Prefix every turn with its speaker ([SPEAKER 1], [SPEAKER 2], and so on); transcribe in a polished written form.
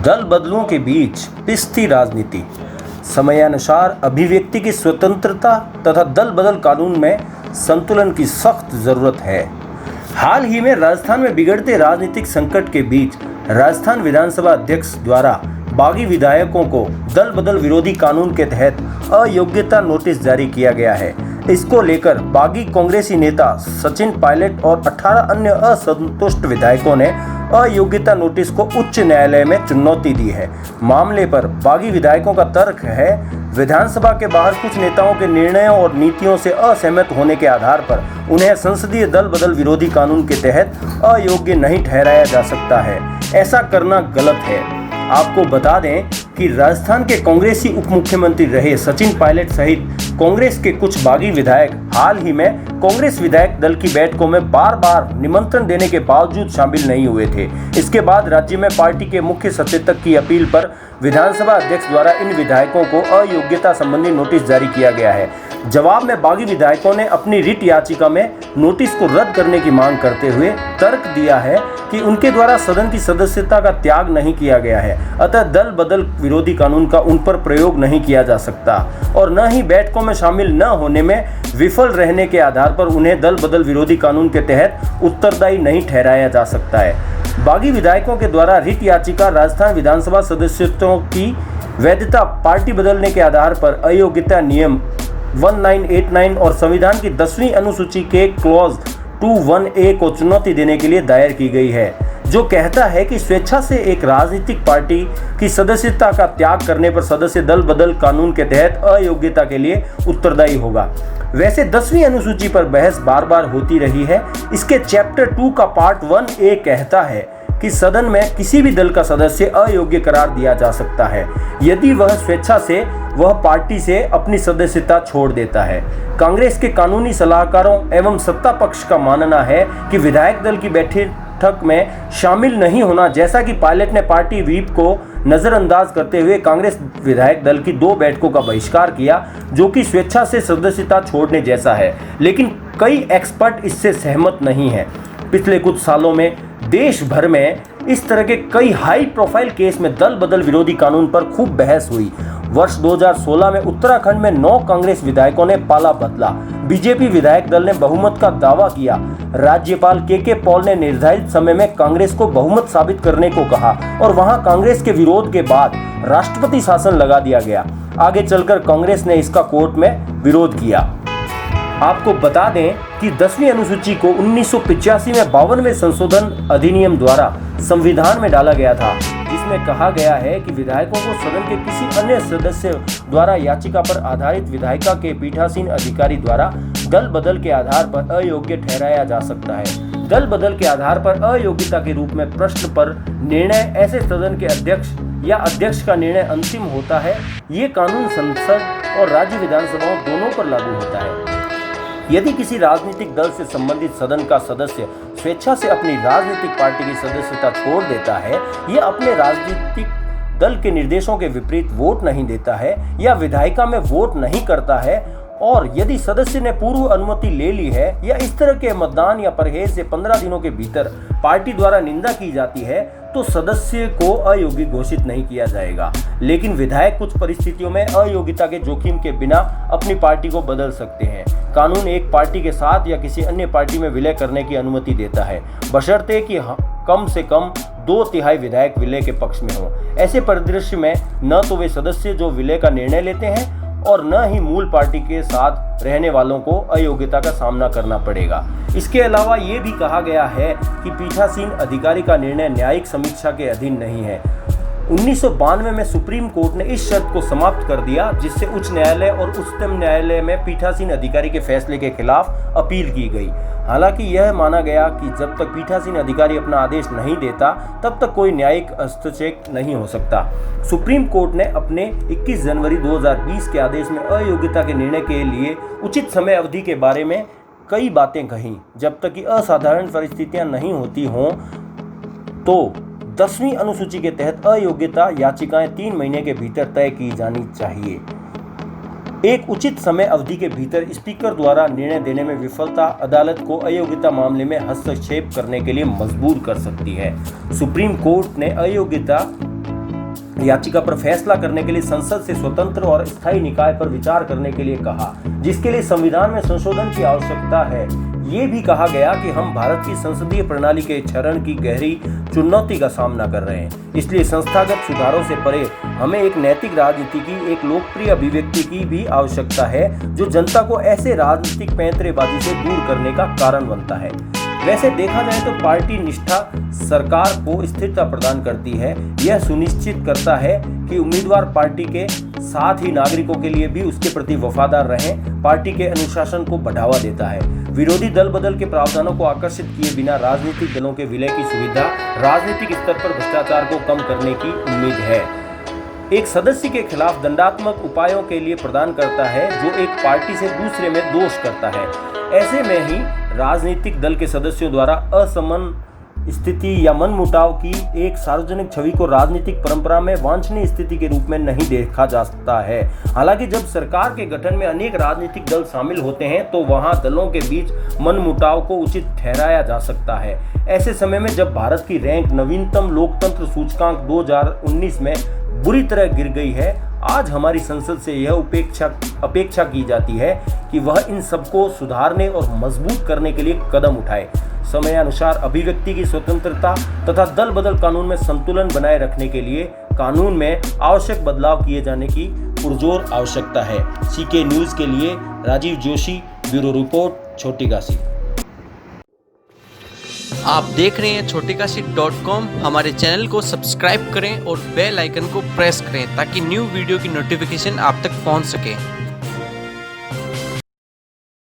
[SPEAKER 1] दल बदलों के बीच पिसती राजनीति, समयानुसार अभिव्यक्ति की स्वतंत्रता तथा दल बदल कानून में संतुलन की सख्त जरूरत है। हाल ही में राजस्थान में बिगड़ते राजनीतिक संकट के बीच राजस्थान विधानसभा अध्यक्ष द्वारा बागी विधायकों को दल बदल विरोधी कानून के तहत अयोग्यता नोटिस जारी किया गया है। इसको लेकर बागी कांग्रेसी नेता सचिन पायलट और 18 अन्य असंतुष्ट विधायकों ने अयोग्यता नोटिस को उच्च न्यायालय में चुनौती दी है। मामले पर बागी विधायकों का तर्क है, विधानसभा के बाहर कुछ नेताओं के निर्णयों और नीतियों से असहमत होने के आधार पर उन्हें संसदीय दल बदल विरोधी कानून के तहत अयोग्य नहीं ठहराया जा सकता है। ऐसा करना गलत है। आपको बता दें कि राजस्थान के कांग्रेसी उप मुख्यमंत्री रहे सचिन पायलट सहित कांग्रेस के कुछ बागी विधायक हाल ही में कांग्रेस विधायक दल की बैठकों में बार बार निमंत्रण देने के बावजूद शामिल नहीं हुए थे। इसके बाद राज्य में पार्टी के मुख्य सचेतक की अपील पर विधानसभा अध्यक्ष द्वारा इन विधायकों को अयोग्यता संबंधी नोटिस जारी किया गया है। जवाब में बागी विधायकों ने अपनी रिट याचिका में नोटिस को रद्द करने की मांग करते हुए तर्क दिया है कि उनके द्वारा सदन की सदस्यता का त्याग नहीं किया गया है, अतः दल बदल विरोधी कानून का उन पर प्रयोग नहीं किया जा सकता और न ही बैठकों में शामिल न होने में विफल रहने के आधार पर उन्हें दल बदल विरोधी कानून के तहत उत्तरदायी नहीं ठहराया जा सकता है। बागी विधायकों के द्वारा रिट याचिका राजस्थान विधानसभा सदस्यत्वों की वैधता पार्टी बदलने के आधार पर अयोग्यता नियम 1989 और संविधान की 10वीं अनुसूची के क्लॉज 21A को चुनौती देने के लिए दायर की गई है, जो कहता है कि स्वेच्छा से एक राजनीतिक पार्टी की सदस्यता का त्याग करने पर सदस्य दल बदल कानून के तहत अयोग्यता के लिए उत्तरदायी होगा। वैसे 10वीं अनुसूची पर बहस बार बार होती रही है। इसके चैप्टर 2 का पार्ट 1A कहता है कि सदन में किसी भी दल का सदस्य अयोग्य करार दिया जा सकता है यदि वह स्वेच्छा से वह पार्टी से अपनी सदस्यता छोड़ देता है। कांग्रेस के कानूनी सलाहकारों एवं सत्ता पक्ष का मानना है कि विधायक दल की बैठक में शामिल नहीं होना, जैसा कि पायलट ने पार्टी व्हीप को नजरअंदाज करते हुए कांग्रेस विधायक दल की 2 बैठकों का बहिष्कार किया, जो कि स्वेच्छा से सदस्यता छोड़ने जैसा है। लेकिन कई एक्सपर्ट इससे सहमत नहीं हैं। पिछले कुछ सालों में देश भर में इस तरह के कई हाई प्रोफाइल केस में दल बदल विरोधी कानून पर खूब बहस हुई। वर्ष 2016 में उत्तराखंड में 9 कांग्रेस विधायकों ने पाला बदला। बीजेपी विधायक दल ने बहुमत का दावा किया। राज्यपाल के पॉल ने निर्धारित समय में कांग्रेस को बहुमत साबित करने को कहा और वहां कांग्रेस के विरोध के बाद राष्ट्रपति शासन लगा दिया गया। आगे चलकर कांग्रेस ने इसका कोर्ट में विरोध किया। आपको बता दें कि 10वीं अनुसूची को 1985 में 52वें संशोधन अधिनियम द्वारा संविधान में डाला गया था, जिसमें कहा गया है कि विधायकों को सदन के किसी अन्य सदस्य द्वारा याचिका पर आधारित विधायिका के पीठासीन अधिकारी द्वारा दल बदल के आधार पर अयोग्य ठहराया जा सकता है। दल बदल के आधार पर अयोग्यता के रूप में प्रश्न पर निर्णय ऐसे सदन के अध्यक्ष या अध्यक्ष का निर्णय अंतिम होता है। ये कानून संसद और राज्य विधानसभाओं दोनों पर लागू होता है। यदि किसी राजनीतिक दल से संबंधित सदन का सदस्य स्वेच्छा से अपनी राजनीतिक पार्टी की सदस्यता छोड़ देता है या अपने राजनीतिक दल के निर्देशों के विपरीत वोट नहीं देता है या विधायिका में वोट नहीं करता है और यदि सदस्य ने पूर्व अनुमति ले ली है या इस तरह के मतदान या परहेज से 15 दिनों के भीतर पार्टी द्वारा निंदा की जाती है, तो सदस्य को अयोग्य घोषित नहीं किया जाएगा। लेकिन विधायक कुछ परिस्थितियों में अयोग्यता के जोखिम के बिना अपनी पार्टी को बदल सकते हैं। कानून एक पार्टी के साथ या किसी अन्य पार्टी में विलय करने की अनुमति देता है, बशर्ते कि कम से कम 2/3 विधायक विलय के पक्ष में हो। ऐसे परिदृश्य में न तो वे सदस्य जो विलय का निर्णय लेते हैं और न ही मूल पार्टी के साथ रहने वालों को अयोग्यता का सामना करना पड़ेगा। इसके अलावा ये भी कहा गया है कि पीठासीन अधिकारी का निर्णय न्यायिक समीक्षा के अधीन नहीं है। 1992 में सुप्रीम कोर्ट ने इस शर्त को समाप्त कर दिया, जिससे उच्च न्यायालय और उच्चतम न्यायालय में पीठासीन अधिकारी के फैसले के खिलाफ अपील की गई। हालांकि यह माना गया कि जब तक पीठासीन अधिकारी अपना आदेश नहीं देता तब तक कोई न्यायिक हस्तक्षेप नहीं हो सकता। सुप्रीम कोर्ट ने अपने 21 जनवरी 2020 के आदेश में अयोग्यता के निर्णय के लिए उचित समय अवधि के बारे में कई बातें कहीं। जब तक कि असाधारण परिस्थितियां नहीं होती हों तो 10वीं अनुसूची के तहत अयोग्यता याचिकाएं 3 महीने के भीतर तय की जानी चाहिए। एक उचित समय अवधि के भीतर स्पीकर द्वारा निर्णय देने में विफलता अदालत को अयोग्यता मामले में हस्तक्षेप करने के लिए मजबूर कर सकती है। सुप्रीम कोर्ट ने अयोग्यता याचिका पर फैसला करने के लिए संसद से स्वतंत्र और स्थायी निकाय पर विचार करने के लिए कहा, जिसके लिए संविधान में संशोधन की आवश्यकता है। ये भी कहा गया कि हम भारत की संसदीय प्रणाली के क्षरण की गहरी चुनौती का सामना कर रहे हैं, इसलिए संस्थागत सुधारों से परे हमें एक नैतिक राजनीति की, एक लोकप्रिय अभिव्यक्ति की भी आवश्यकता है जो जनता को ऐसे राजनीतिक पैंतरेबाजी से दूर करने का कारण बनता है। वैसे देखा जाए तो पार्टी निष्ठा सरकार को स्थिरता प्रदान करती है। यह सुनिश्चित करता है कि उम्मीदवार पार्टी के साथ ही नागरिकों के लिए भी उसके प्रति वफादार रहें। पार्टी के अनुशासन को बढ़ावा देता है। विरोधी दल बदल के प्रावधानों को आकर्षित किए बिना राजनीतिक दलों के विलय की सुविधा राजनीतिक स्तर पर भ्रष्टाचार को कम करने की उम्मीद है। एक सदस्य के खिलाफ दंडात्मक उपायों के लिए प्रदान करता है जो एक पार्टी से दूसरे में दोष करता है। ऐसे में ही राजनीतिक दल के सदस्यों द्वारा असमान स्थिति या मनमुटाव की एक सार्वजनिक छवि को राजनीतिक परंपरा में वांछनीय स्थिति के रूप में नहीं देखा जा सकता है। हालांकि जब सरकार के गठन में अनेक राजनीतिक दल शामिल होते हैं तो वहां दलों के बीच मनमुटाव को उचित ठहराया जा सकता है। ऐसे समय में जब भारत की रैंक नवीनतम लोकतंत्र सूचकांक 2019 में बुरी तरह गिर गई है, आज हमारी संसद से यह अपेक्षा की जाती है कि वह इन सबको सुधारने और मजबूत करने के लिए कदम उठाए। समयानुसार अभिव्यक्ति की स्वतंत्रता तथा दल बदल कानून में संतुलन बनाए रखने के लिए कानून में आवश्यक बदलाव किए जाने की पुरजोर आवश्यकता है। सीके न्यूज़ के लिए राजीव जोशी, ब्यूरो रिपोर्ट, छोटी काशी।
[SPEAKER 2] आप देख रहे हैं छोटीकाशी.com। हमारे चैनल को सब्सक्राइब करें और बेल आइकन को प्रेस करें ताकि न्यू वीडियो की नोटिफिकेशन आप तक पहुंच सके।